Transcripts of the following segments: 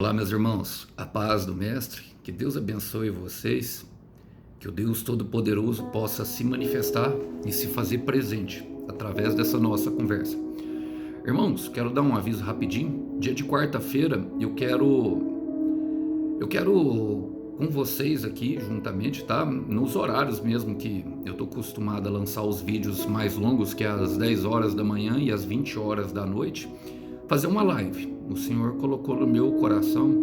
Olá, meus irmãos, a paz do Mestre, que Deus abençoe vocês, que o Deus Todo-Poderoso possa se manifestar e se fazer presente através dessa nossa conversa. Irmãos, quero dar um aviso rapidinho. Dia de quarta-feira eu quero com vocês aqui juntamente, tá? Nos horários mesmo que eu tô acostumado a lançar os vídeos mais longos, que é às 10 horas da manhã e às 20 horas da noite, fazer uma live. O Senhor colocou no meu coração.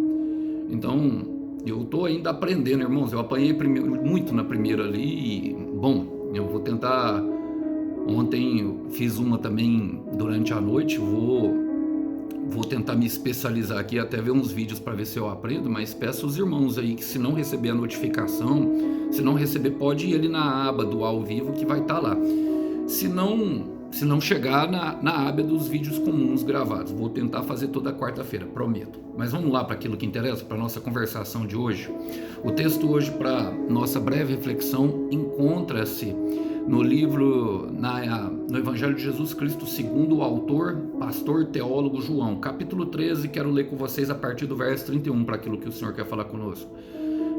Então, eu estou ainda aprendendo, irmãos. Eu apanhei muito na primeira ali. E, bom, eu vou tentar. Ontem eu fiz uma também durante a noite. Vou tentar me especializar aqui, até ver uns vídeos para ver se eu aprendo. Mas peço aos irmãos aí que, se não receber a notificação, se não receber, pode ir ali na aba do ao vivo que vai estar lá. Se não chegar na aba dos vídeos comuns gravados. Vou tentar fazer toda quarta-feira, prometo. Mas vamos lá para aquilo que interessa, para a nossa conversação de hoje. O texto hoje, para nossa breve reflexão, encontra-se no livro, no Evangelho de Jesus Cristo segundo o autor, pastor, teólogo João, capítulo 13, quero ler com vocês a partir do verso 31, para aquilo que o Senhor quer falar conosco.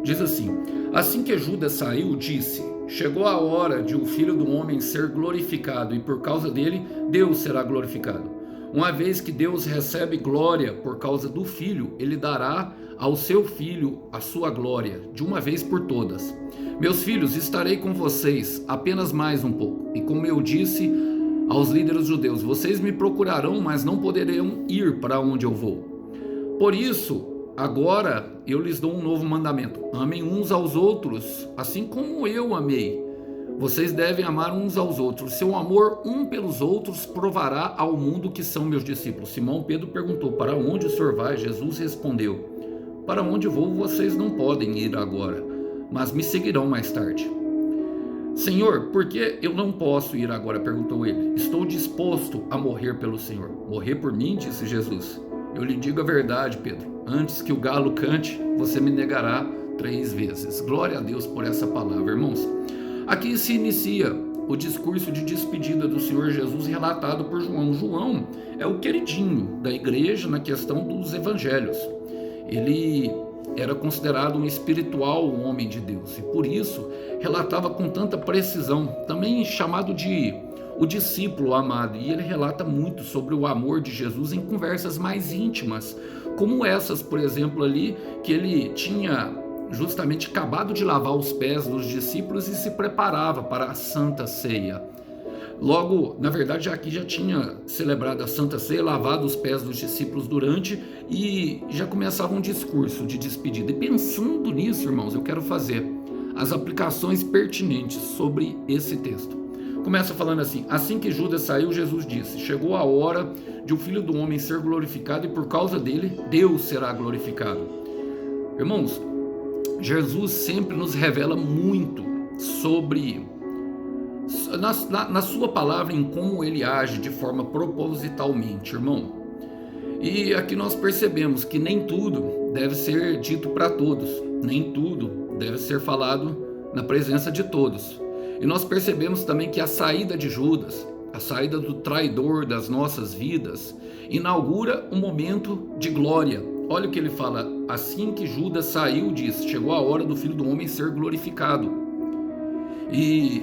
Diz assim que Judas saiu, disse: chegou a hora de o Filho do Homem ser glorificado, e por causa dele, Deus será glorificado. Uma vez que Deus recebe glória por causa do Filho, ele dará ao seu Filho a sua glória, de uma vez por todas. Meus filhos, estarei com vocês apenas mais um pouco, e como eu disse aos líderes judeus, vocês me procurarão, mas não poderão ir para onde eu vou. Por isso, agora eu lhes dou um novo mandamento: amem uns aos outros, assim como eu amei. Vocês devem amar uns aos outros. Seu amor um pelos outros provará ao mundo que são meus discípulos. Simão Pedro perguntou: para onde o Senhor vai? Jesus respondeu: para onde vou, vocês não podem ir agora, mas me seguirão mais tarde. Senhor, por que eu não posso ir agora? Perguntou ele. Estou disposto a morrer pelo Senhor. Morrer por mim? Disse Jesus. Eu lhe digo a verdade, Pedro. Antes que o galo cante, você me negará 3 vezes. Glória a Deus por essa palavra, irmãos. Aqui se inicia o discurso de despedida do Senhor Jesus relatado por João. João é o queridinho da igreja na questão dos evangelhos. Ele era considerado um espiritual homem de Deus e por isso relatava com tanta precisão, também chamado de o discípulo amado, e ele relata muito sobre o amor de Jesus em conversas mais íntimas, como essas, por exemplo, ali, que ele tinha justamente acabado de lavar os pés dos discípulos e se preparava para a Santa Ceia. Logo, na verdade, aqui já tinha celebrado a Santa Ceia, lavado os pés dos discípulos durante, e já começava um discurso de despedida. E pensando nisso, irmãos, eu quero fazer as aplicações pertinentes sobre esse texto. Começa falando assim que Judas saiu, Jesus disse: chegou a hora de o Filho do Homem ser glorificado, e por causa dele, Deus será glorificado. Irmãos, Jesus sempre nos revela muito sobre na sua palavra, em como ele age de forma propositalmente, irmão. E aqui nós percebemos que nem tudo deve ser dito para todos, nem tudo deve ser falado na presença de todos. E nós percebemos também que a saída de Judas, a saída do traidor das nossas vidas, inaugura um momento de glória. Olha o que ele fala: assim que Judas saiu, disse: chegou a hora do Filho do Homem ser glorificado. E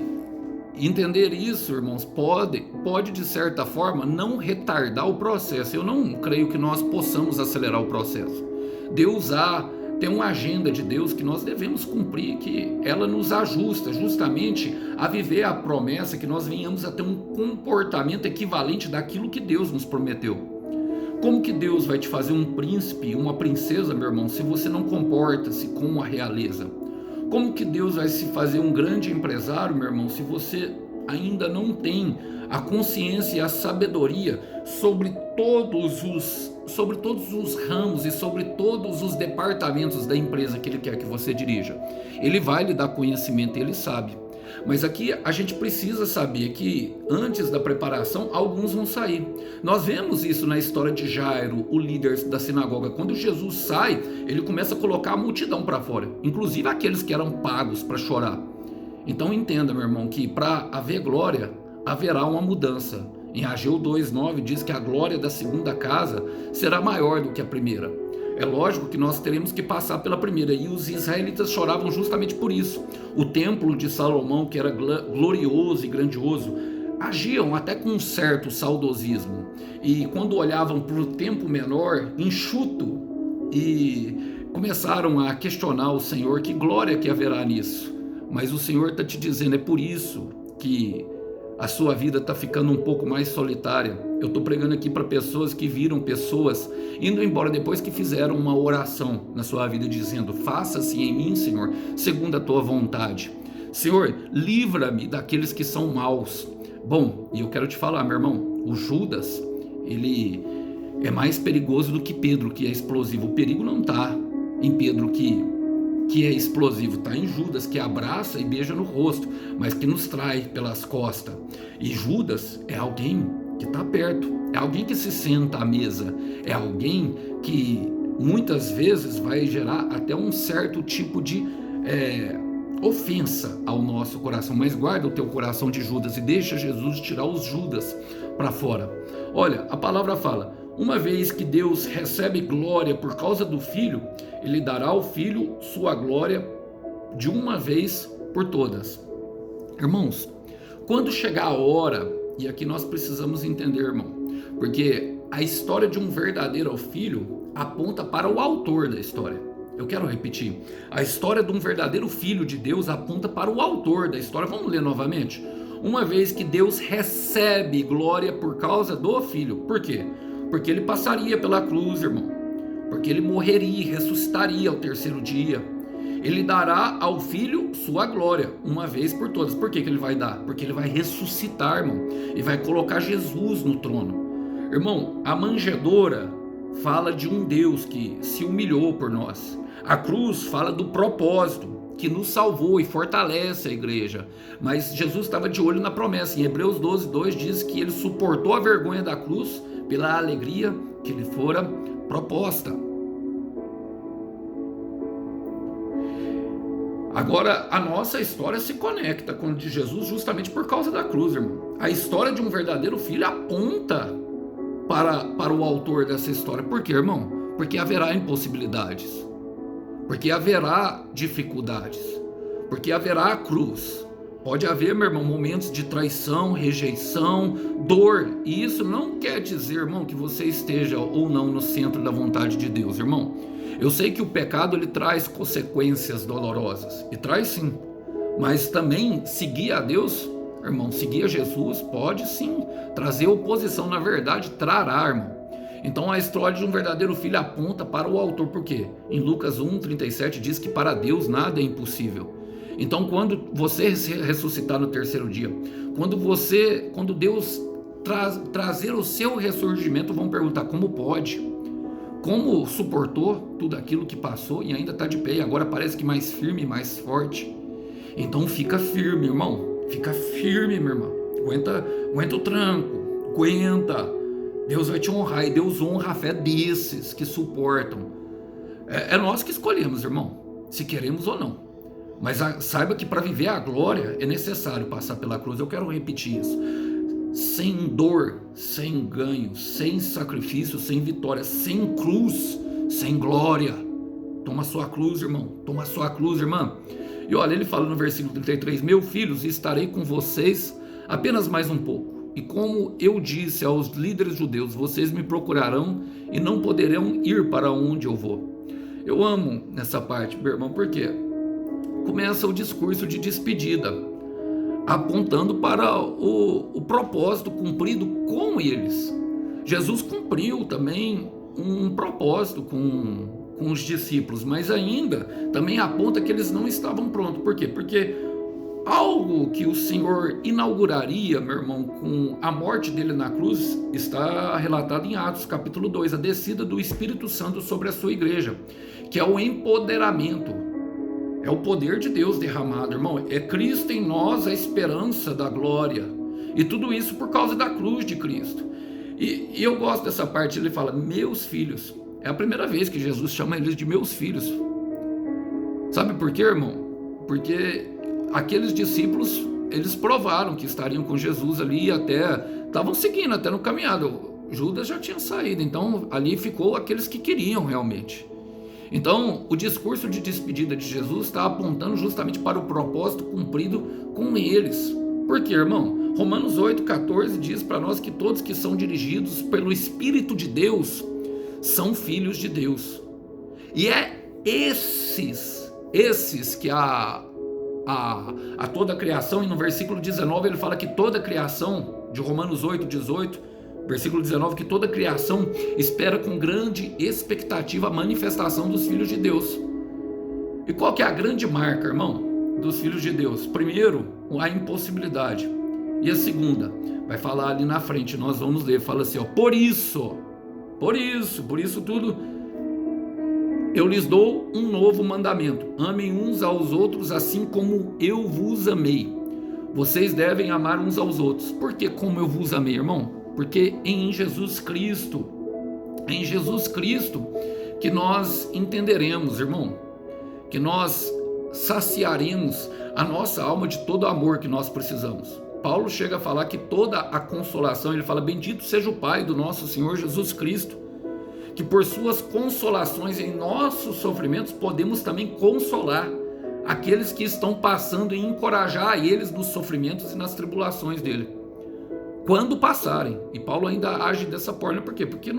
entender isso, irmãos, pode de certa forma não retardar o processo. Eu não creio que nós possamos acelerar o processo. Deus tem uma agenda de Deus que nós devemos cumprir, que ela nos ajusta justamente a viver a promessa, que nós venhamos a ter um comportamento equivalente daquilo que Deus nos prometeu. Como que Deus vai te fazer um príncipe, uma princesa, meu irmão, se você não comporta-se como a realeza? Como que Deus vai se fazer um grande empresário, meu irmão, se você ainda não tem a consciência e a sabedoria sobre todos os ramos e sobre todos os departamentos da empresa que ele quer que você dirija? Ele vai lhe dar conhecimento, ele sabe. Mas aqui a gente precisa saber que antes da preparação, alguns vão sair. Nós vemos isso na história de Jairo, o líder da sinagoga. Quando Jesus sai, ele começa a colocar a multidão para fora, inclusive aqueles que eram pagos para chorar. Então entenda, meu irmão, que para haver glória, haverá uma mudança. Em Ageu 2:9 diz que a glória da segunda casa será maior do que a primeira. É lógico que nós teremos que passar pela primeira, e os israelitas choravam justamente por isso. O templo de Salomão, que era glorioso e grandioso, agiam até com um certo saudosismo, e quando olhavam para o tempo menor, enxuto, e começaram a questionar o Senhor, que glória que haverá nisso. Mas o Senhor está te dizendo, é por isso que a sua vida está ficando um pouco mais solitária. Eu estou pregando aqui para pessoas que viram pessoas indo embora depois que fizeram uma oração na sua vida, dizendo: faça-se em mim, Senhor, segundo a tua vontade. Senhor, livra-me daqueles que são maus. Bom, e eu quero te falar, meu irmão, o Judas, ele é mais perigoso do que Pedro, que é explosivo. O perigo não está em Pedro, que é explosivo, está em Judas, que abraça e beija no rosto, mas que nos trai pelas costas. E Judas é alguém que está perto, é alguém que se senta à mesa, é alguém que muitas vezes vai gerar até um certo tipo de ofensa ao nosso coração. Mas guarda o teu coração de Judas e deixa Jesus tirar os Judas para fora. Olha, a palavra fala: uma vez que Deus recebe glória por causa do Filho, Ele dará ao Filho sua glória de uma vez por todas. Irmãos, quando chegar a hora, e aqui nós precisamos entender, irmão, porque a história de um verdadeiro filho aponta para o autor da história. Eu quero repetir, a história de um verdadeiro filho de Deus aponta para o autor da história. Vamos ler novamente? Uma vez que Deus recebe glória por causa do Filho. Por quê? Porque ele passaria pela cruz, irmão. Porque ele morreria e ressuscitaria ao terceiro dia. Ele dará ao Filho sua glória, uma vez por todas. Por que ele vai dar? Porque ele vai ressuscitar, irmão. E vai colocar Jesus no trono. Irmão, a manjedoura fala de um Deus que se humilhou por nós. A cruz fala do propósito que nos salvou e fortalece a igreja. Mas Jesus estava de olho na promessa. Em Hebreus 12:2 diz que ele suportou a vergonha da cruz pela alegria que lhe fora proposta. Agora, a nossa história se conecta com a de Jesus justamente por causa da cruz, irmão. A história de um verdadeiro filho aponta para o autor dessa história. Por quê, irmão? Porque haverá impossibilidades. Porque haverá dificuldades. Porque haverá a cruz. Pode haver, meu irmão, momentos de traição, rejeição, dor. E isso não quer dizer, irmão, que você esteja ou não no centro da vontade de Deus, irmão. Eu sei que o pecado, ele traz consequências dolorosas. E traz sim. Mas também seguir a Deus, irmão, seguir a Jesus pode sim trazer oposição. Na verdade, trará, irmão. Então a história de um verdadeiro filho aponta para o autor. Por quê? Em Lucas 1:37 diz que para Deus nada é impossível. Então quando você ressuscitar no terceiro dia, quando Deus trazer o seu ressurgimento, vão perguntar: como pode? Como suportou tudo aquilo que passou e ainda está de pé, e agora parece que mais firme e mais forte? Então fica firme, irmão. Fica firme, meu irmão. Aguenta o tranco. Aguenta. Deus vai te honrar, e Deus honra a fé desses que suportam. É nós que escolhemos, irmão, se queremos ou não. Mas saiba que para viver a glória é necessário passar pela cruz. Eu quero repetir isso. Sem dor, sem ganho, sem sacrifício, sem vitória, sem cruz, sem glória. Toma a sua cruz, irmão. Toma a sua cruz, irmã. E olha, ele fala no versículo 33: meus filhos, estarei com vocês apenas mais um pouco. E como eu disse aos líderes judeus, vocês me procurarão e não poderão ir para onde eu vou. Eu amo nessa parte, meu irmão, porque começa o discurso de despedida, apontando para o propósito cumprido com eles. Jesus cumpriu também um propósito com os discípulos, mas ainda também aponta que eles não estavam prontos. Por quê? Porque algo que o Senhor inauguraria, meu irmão, com a morte dele na cruz, está relatado em Atos capítulo 2, a descida do Espírito Santo sobre a sua igreja, que é o empoderamento, é o poder de Deus derramado, irmão. É Cristo em nós, a esperança da glória, e tudo isso por causa da cruz de Cristo. E eu gosto dessa parte. Ele fala: meus filhos. É a primeira vez que Jesus chama eles de meus filhos. Sabe por quê, irmão? Porque aqueles discípulos, eles provaram que estariam com Jesus ali, até estavam seguindo até no caminhado. Judas já tinha saído, então ali ficou aqueles que queriam realmente. Então, o discurso de despedida de Jesus está apontando justamente para o propósito cumprido com eles. Por quê, irmão? Romanos 8,14 diz para nós que todos que são dirigidos pelo Espírito de Deus são filhos de Deus. E é esses que a toda a criação, e no versículo 19 ele fala que toda a criação, de Romanos 8,18, versículo 19, que toda a criação espera com grande expectativa a manifestação dos filhos de Deus. E qual que é a grande marca, irmão, dos filhos de Deus? Primeiro, a impossibilidade. E a segunda, vai falar ali na frente, nós vamos ler, fala assim, ó, por isso tudo, eu lhes dou um novo mandamento: amem uns aos outros assim como eu vos amei. Vocês devem amar uns aos outros. Por que como eu vos amei, irmão? Porque em Jesus Cristo que nós entenderemos, irmão, que nós saciaremos a nossa alma de todo o amor que nós precisamos. Paulo chega a falar que toda a consolação, ele fala, bendito seja o Pai do nosso Senhor Jesus Cristo, que por suas consolações em nossos sofrimentos podemos também consolar aqueles que estão passando e encorajar eles nos sofrimentos e nas tribulações dele, quando passarem. E Paulo ainda age dessa forma, por quê? Porque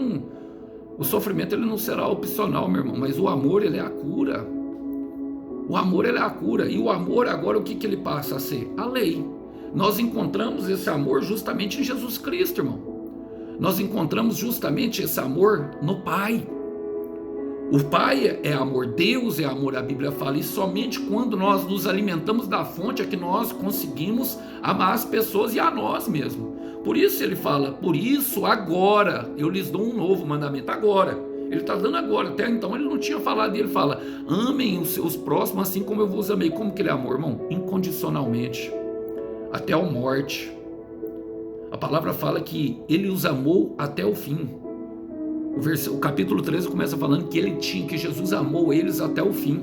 o sofrimento ele não será opcional, meu irmão, mas o amor ele é a cura. O amor ele é a cura, e o amor agora o que ele passa a ser? A lei. Nós encontramos esse amor justamente em Jesus Cristo, irmão. Nós encontramos justamente esse amor no Pai. O Pai é amor, Deus é amor, a Bíblia fala, e somente quando nós nos alimentamos da fonte é que nós conseguimos amar as pessoas e a nós mesmos. Por isso ele fala, por isso agora eu lhes dou um novo mandamento, agora. Ele está dando agora, até então ele não tinha falado, e ele fala, amem os seus próximos assim como eu vos amei. Como que ele é amor, irmão? Incondicionalmente, até a morte. A palavra fala que ele os amou até o fim. O capítulo 13 começa falando que Jesus amou eles até o fim.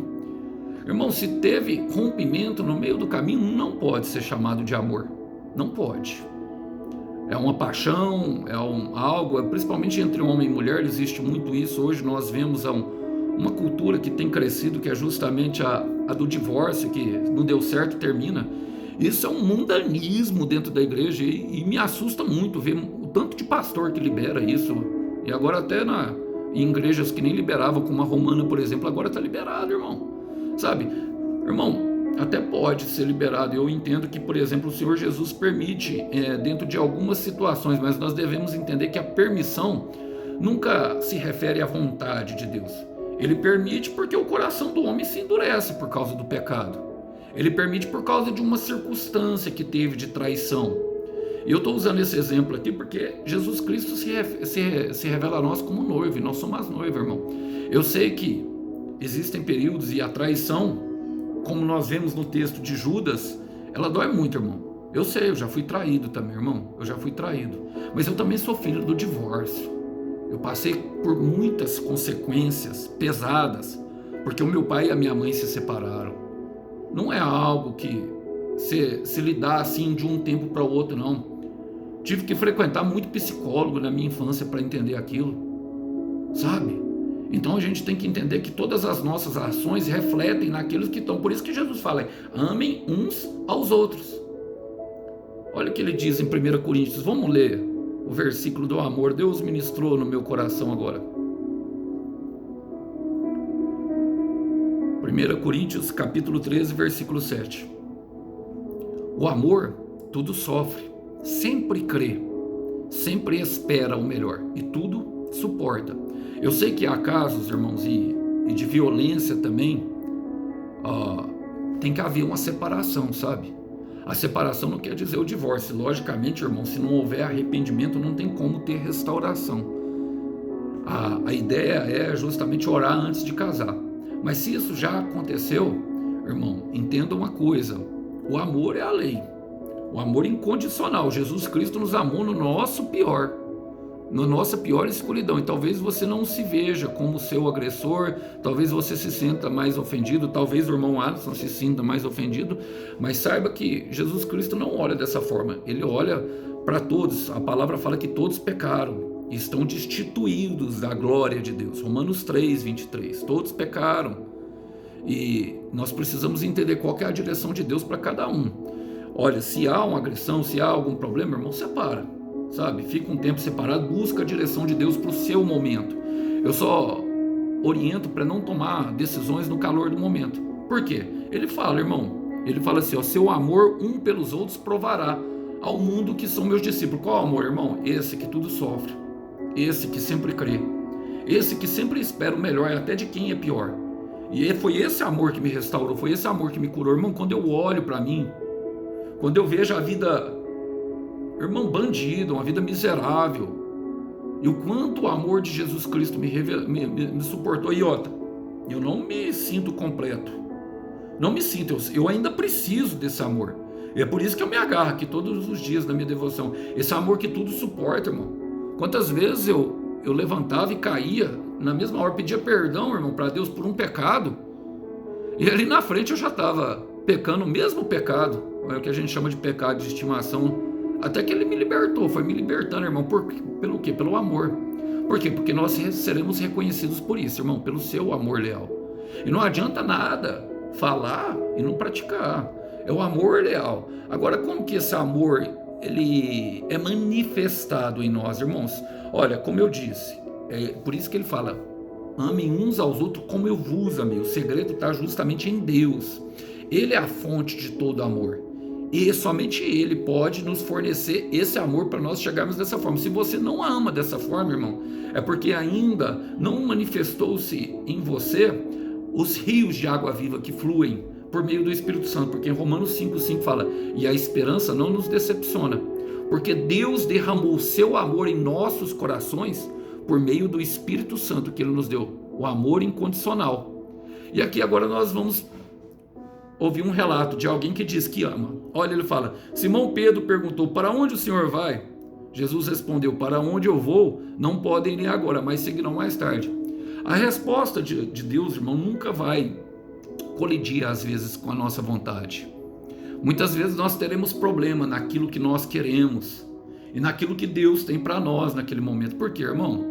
Irmão, se teve rompimento no meio do caminho, não pode ser chamado de amor. Não pode. É uma paixão, algo, principalmente entre homem e mulher, existe muito isso. Hoje nós vemos uma cultura que tem crescido, que é justamente a do divórcio, que não deu certo, termina. Isso é um mundanismo dentro da igreja e me assusta muito ver o tanto de pastor que libera isso. E agora até em igrejas que nem liberavam, como a romana, por exemplo, agora está liberado, irmão. Sabe? Irmão, até pode ser liberado. Eu entendo que, por exemplo, o Senhor Jesus permite dentro de algumas situações, mas nós devemos entender que a permissão nunca se refere à vontade de Deus. Ele permite porque o coração do homem se endurece por causa do pecado. Ele permite por causa de uma circunstância que teve de traição. E eu estou usando esse exemplo aqui porque Jesus Cristo se revela a nós como noivo, e nós somos as noivas, irmão. Eu sei que existem períodos e a traição, como nós vemos no texto de Judas, ela dói muito, irmão. Eu sei, eu já fui traído também, irmão. Eu já fui traído. Mas eu também sou filho do divórcio. Eu passei por muitas consequências pesadas, porque o meu pai e a minha mãe se separaram. Não é algo que se lidar assim de um tempo para o outro, não. Tive que frequentar muito psicólogo na minha infância para entender aquilo, sabe? Então a gente tem que entender que todas as nossas ações refletem naqueles que estão. Por isso que Jesus fala, amem uns aos outros. Olha o que ele diz em 1 Coríntios, vamos ler o versículo do amor. Deus ministrou no meu coração agora. 1 Coríntios capítulo 13, versículo 7. O amor tudo sofre, sempre crê, sempre espera o melhor e tudo suporta. Eu sei que há casos, irmãos, e de violência também, tem que haver uma separação, sabe? A separação não quer dizer o divórcio. Logicamente, irmão, se não houver arrependimento, não tem como ter restauração. A ideia é justamente orar antes de casar. Mas se isso já aconteceu, irmão, entenda uma coisa, o amor é a lei, o amor incondicional. Jesus Cristo nos amou no nosso pior, na nossa pior escuridão, e talvez você não se veja como seu agressor, talvez você se sinta mais ofendido, talvez o irmão Alisson se sinta mais ofendido, mas saiba que Jesus Cristo não olha dessa forma, ele olha para todos. A palavra fala que todos pecaram estão destituídos da glória de Deus. Romanos 3, 23. Todos pecaram. E nós precisamos entender qual que é a direção de Deus para cada um. Olha, se há uma agressão, se há algum problema, irmão, separa, sabe? Fica um tempo separado, busca a direção de Deus para o seu momento. Eu só oriento para não tomar decisões no calor do momento. Por quê? Ele fala, irmão, ele fala assim, ó, seu amor um pelos outros provará ao mundo que são meus discípulos. Qual amor, irmão? Esse que tudo sofre, esse que sempre crê, esse que sempre espera o melhor até de quem é pior. E foi esse amor que me restaurou, foi esse amor que me curou. Irmão, quando eu olho para mim, quando eu vejo a vida, irmão, bandida, uma vida miserável, e o quanto o amor de Jesus Cristo me suportou, e outra, eu não me sinto completo, não me sinto, eu ainda preciso desse amor. E é por isso que eu me agarro aqui todos os dias da minha devoção, esse amor que tudo suporta, irmão. Quantas vezes eu levantava e caía, na mesma hora pedia perdão, irmão, para Deus por um pecado, e ali na frente eu já estava pecando o mesmo pecado, é o que a gente chama de pecado de estimação, até que ele me libertou, foi me libertando, irmão, pelo quê? Pelo amor. Por quê? Porque nós seremos reconhecidos por isso, irmão, pelo seu amor leal. E não adianta nada falar e não praticar, é o amor leal. Agora, como que esse amor ele é manifestado em nós, irmãos? Olha, como eu disse, é por isso que ele fala, amem uns aos outros como eu vos amei. O segredo está justamente em Deus. Ele é a fonte de todo amor. E somente Ele pode nos fornecer esse amor para nós chegarmos dessa forma. Se você não ama dessa forma, irmão, é porque ainda não manifestou-se em você os rios de água viva que fluem por meio do Espírito Santo. Porque em Romanos 5,5 fala, e a esperança não nos decepciona, porque Deus derramou o seu amor em nossos corações por meio do Espírito Santo que Ele nos deu, o amor incondicional. E aqui agora nós vamos ouvir um relato de alguém que diz que ama. Olha, ele fala, Simão Pedro perguntou, para onde o Senhor vai? Jesus respondeu, para onde eu vou, não podem ir agora, mas seguirão mais tarde. A resposta de Deus, irmão, nunca vai colidir às vezes com a nossa vontade. Muitas vezes nós teremos problema naquilo que nós queremos e naquilo que Deus tem para nós naquele momento. Por quê, irmão?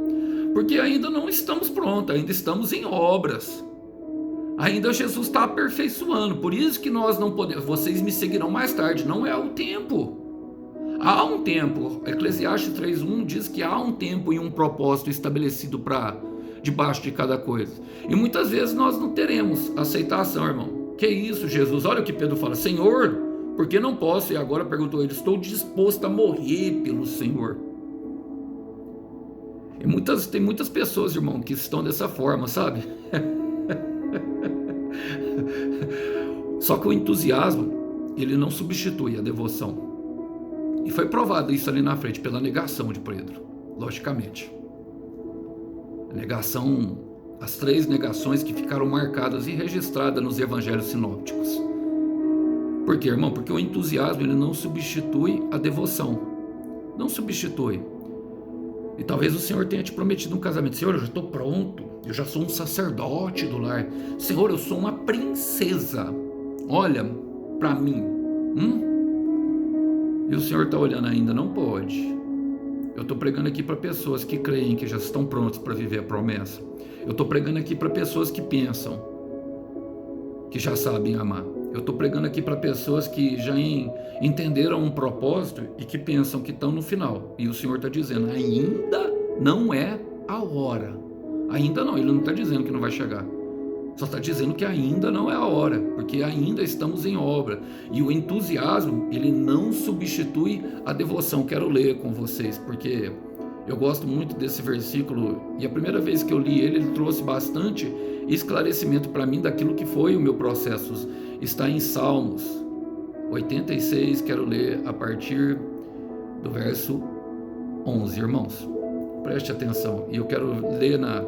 Porque ainda não estamos prontos, ainda estamos em obras. Ainda Jesus está aperfeiçoando, por isso que nós não podemos, vocês me seguirão mais tarde, não é o tempo. Há um tempo, Eclesiastes 3:1 diz que há um tempo e um propósito estabelecido para debaixo de cada coisa. E muitas vezes nós não teremos aceitação, irmão. Que isso, Jesus? Olha o que Pedro fala, Senhor, por que não posso? E agora perguntou ele, estou disposto a morrer pelo Senhor. E tem muitas pessoas, irmão, que estão dessa forma, sabe? Só que o entusiasmo, ele não substitui a devoção. E foi provado isso ali na frente, pela negação de Pedro, logicamente. A negação, as 3 negações que ficaram marcadas e registradas nos evangelhos sinópticos. Por quê, irmão? Porque o entusiasmo, ele não substitui a devoção. Não substitui. E talvez o Senhor tenha te prometido um casamento. Senhor, eu já estou pronto. Eu já sou um sacerdote do lar. Senhor, eu sou uma princesa. Olha para mim. E o Senhor está olhando ainda, não pode. Eu estou pregando aqui para pessoas que creem que já estão prontos para viver a promessa. Eu estou pregando aqui para pessoas que pensam que já sabem amar. Eu estou pregando aqui para pessoas que já entenderam um propósito e que pensam que estão no final. E o Senhor está dizendo, ainda não é a hora. Ainda não, Ele não está dizendo que não vai chegar. Só está dizendo que ainda não é a hora, porque ainda estamos em obra. E o entusiasmo, ele não substitui a devoção. Quero ler com vocês, porque eu gosto muito desse versículo. E a primeira vez que eu li ele trouxe bastante esclarecimento para mim daquilo que foi o meu processo. Está em Salmos 86, quero ler a partir do verso 11, irmãos. Preste atenção. E eu quero ler na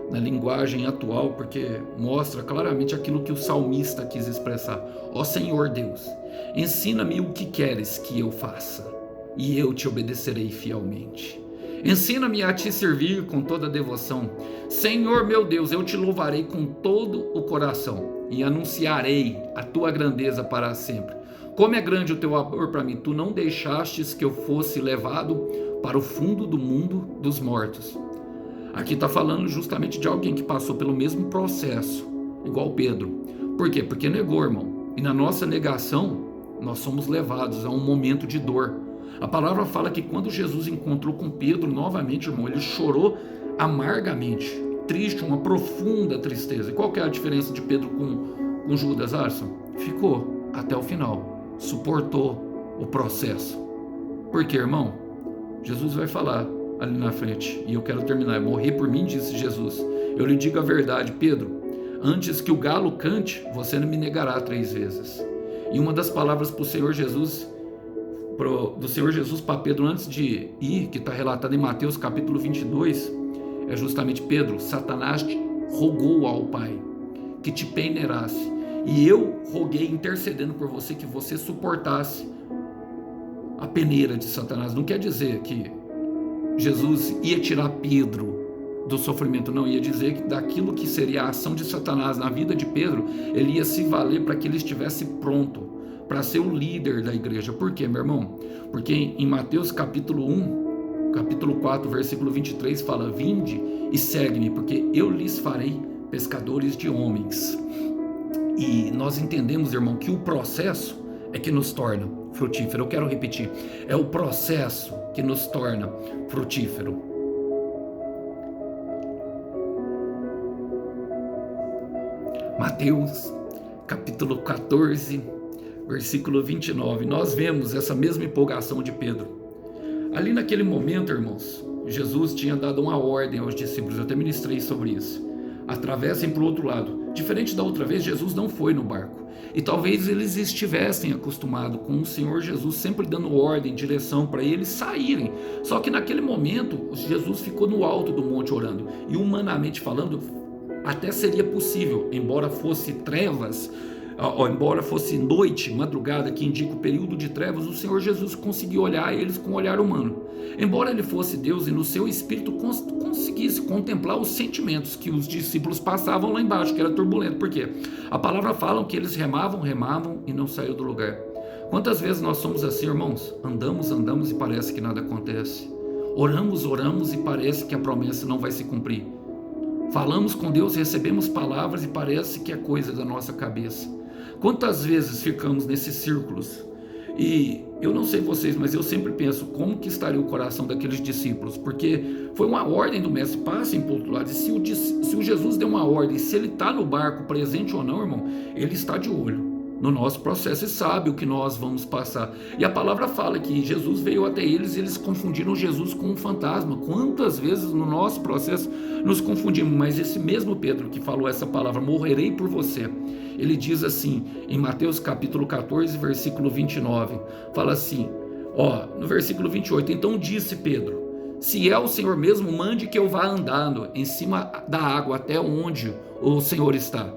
linguagem atual, porque mostra claramente aquilo que o salmista quis expressar. Ó Senhor Deus, ensina-me o que queres que eu faça, e eu te obedecerei fielmente. Ensina-me a te servir com toda devoção. Senhor meu Deus, eu te louvarei com todo o coração, e anunciarei a tua grandeza para sempre. Como é grande o teu amor para mim, tu não deixastes que eu fosse levado para o fundo do mundo dos mortos. Aqui está falando justamente de alguém que passou pelo mesmo processo, igual Pedro. Por quê? Porque negou, irmão. E na nossa negação, nós somos levados a um momento de dor. A palavra fala que quando Jesus encontrou com Pedro novamente, irmão, ele chorou amargamente, triste, uma profunda tristeza. E qual que é a diferença de Pedro com Judas, Arson? Ficou até o final, suportou o processo. Por quê, irmão? Jesus vai falar ali na frente, e eu quero terminar: morrer por mim, disse Jesus. Eu lhe digo a verdade, Pedro, antes que o galo cante, você não me negará 3 vezes. E uma das palavras do Senhor Jesus para Pedro antes de ir, que está relatado em Mateus capítulo 22, é justamente: Pedro, Satanás rogou ao Pai que te peneirasse, e eu roguei intercedendo por você que você suportasse a peneira de Satanás. Não quer dizer que Jesus ia tirar Pedro do sofrimento, não, ia dizer que daquilo que seria a ação de Satanás na vida de Pedro, ele ia se valer para que ele estivesse pronto para ser o líder da igreja. Por quê, meu irmão? Porque em Mateus capítulo 1, capítulo 4, versículo 23, fala: vinde e segue-me, porque eu lhes farei pescadores de homens. E nós entendemos, irmão, que o processo é que nos torna frutífero. Eu quero repetir: é o processo que nos torna frutífero. Mateus capítulo 14, versículo 29, nós vemos essa mesma empolgação de Pedro. Ali naquele momento, irmãos, Jesus tinha dado uma ordem aos discípulos, eu até ministrei sobre isso: atravessem para o outro lado. Diferente da outra vez, Jesus não foi no barco. E talvez eles estivessem acostumados com o Senhor Jesus sempre dando ordem, direção para eles saírem. Só que naquele momento, Jesus ficou no alto do monte orando. E humanamente falando, até seria possível, embora fosse trevas, embora fosse noite, madrugada, que indica o período de trevas, o Senhor Jesus conseguiu olhar eles com um olhar humano. Embora ele fosse Deus e no seu espírito conseguisse contemplar os sentimentos que os discípulos passavam lá embaixo, que era turbulento. Por quê? A palavra fala que eles remavam e não saiu do lugar. Quantas vezes nós somos assim, irmãos? Andamos e parece que nada acontece. Oramos e parece que a promessa não vai se cumprir. Falamos com Deus, recebemos palavras e parece que é coisa da nossa cabeça. Quantas vezes ficamos nesses círculos? E eu não sei vocês, mas eu sempre penso como que estaria o coração daqueles discípulos, porque foi uma ordem do mestre: passem para o outro lado. E se o Jesus deu uma ordem, se ele está no barco presente ou não, irmão, ele está de olho no nosso processo e sabe o que nós vamos passar. E a palavra fala que Jesus veio até eles e eles confundiram Jesus com um fantasma. Quantas vezes no nosso processo nos confundimos? Mas esse mesmo Pedro que falou essa palavra: morrerei por você, ele diz assim em Mateus capítulo 14, versículo 29, fala assim, no versículo 28, então disse Pedro: se é o Senhor mesmo, mande que eu vá andando em cima da água até onde o Senhor está.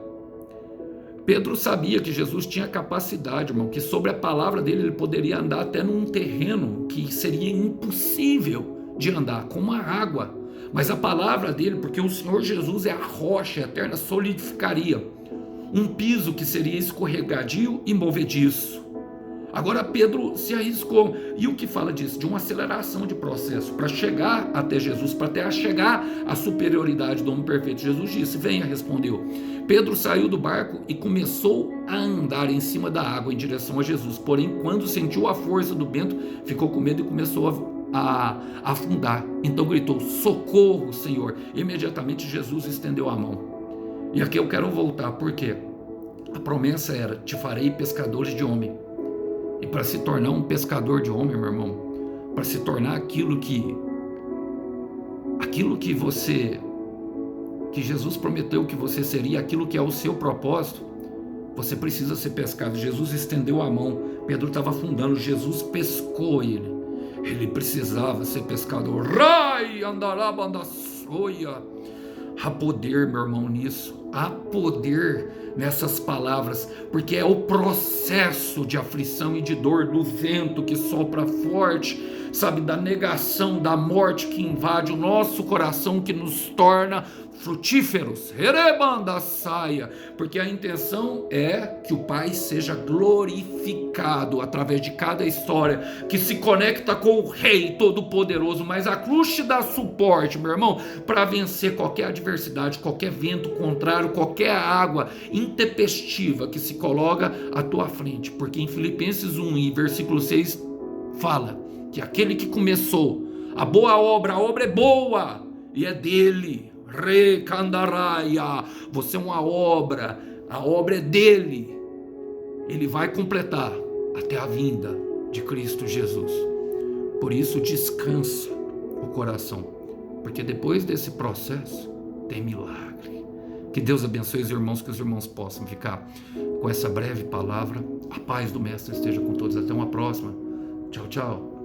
Pedro sabia que Jesus tinha capacidade, irmão, que sobre a palavra dele ele poderia andar até num terreno que seria impossível de andar, como a água. Mas a palavra dele, porque o Senhor Jesus é a rocha eterna, solidificaria um piso que seria escorregadio e movediço. Agora Pedro se arriscou. E o que fala disso? De uma aceleração de processo para chegar até Jesus, para até chegar à superioridade do homem perfeito. Jesus disse: venha, respondeu. Pedro saiu do barco e começou a andar em cima da água em direção a Jesus. Porém, quando sentiu a força do vento, ficou com medo e começou a afundar. Então gritou: socorro, Senhor. Imediatamente Jesus estendeu a mão. E aqui eu quero voltar, porque a promessa era: te farei pescadores de homem. E para se tornar um pescador de homem, meu irmão, para se tornar aquilo que Jesus prometeu que você seria, aquilo que é o seu propósito, você precisa ser pescado. Jesus estendeu a mão, Pedro estava afundando, Jesus pescou ele precisava ser pescador. Rai, andará, bandassoia. Há poder, meu irmão, nisso. Há poder nessas palavras, porque é o processo de aflição e de dor do vento que sopra forte, sabe, da negação, da morte que invade o nosso coração, que nos torna frutíferos. Erebanda saia, porque a intenção é que o Pai seja glorificado através de cada história que se conecta com o Rei Todo-Poderoso. Mas a cruz te dá suporte, meu irmão, para vencer qualquer adversidade, qualquer vento contrário, qualquer água intempestiva que se coloca à tua frente. Porque em Filipenses 1 e versículo 6 fala que aquele que começou a boa obra, a obra é boa e é dele. Recandaraia, você é uma obra, a obra é dele. Ele vai completar até a vinda de Cristo Jesus. Por isso descansa o coração, porque depois desse processo tem milagre. Que Deus abençoe os irmãos, que os irmãos possam ficar com essa breve palavra. A paz do Mestre esteja com todos. Até uma próxima. Tchau, tchau.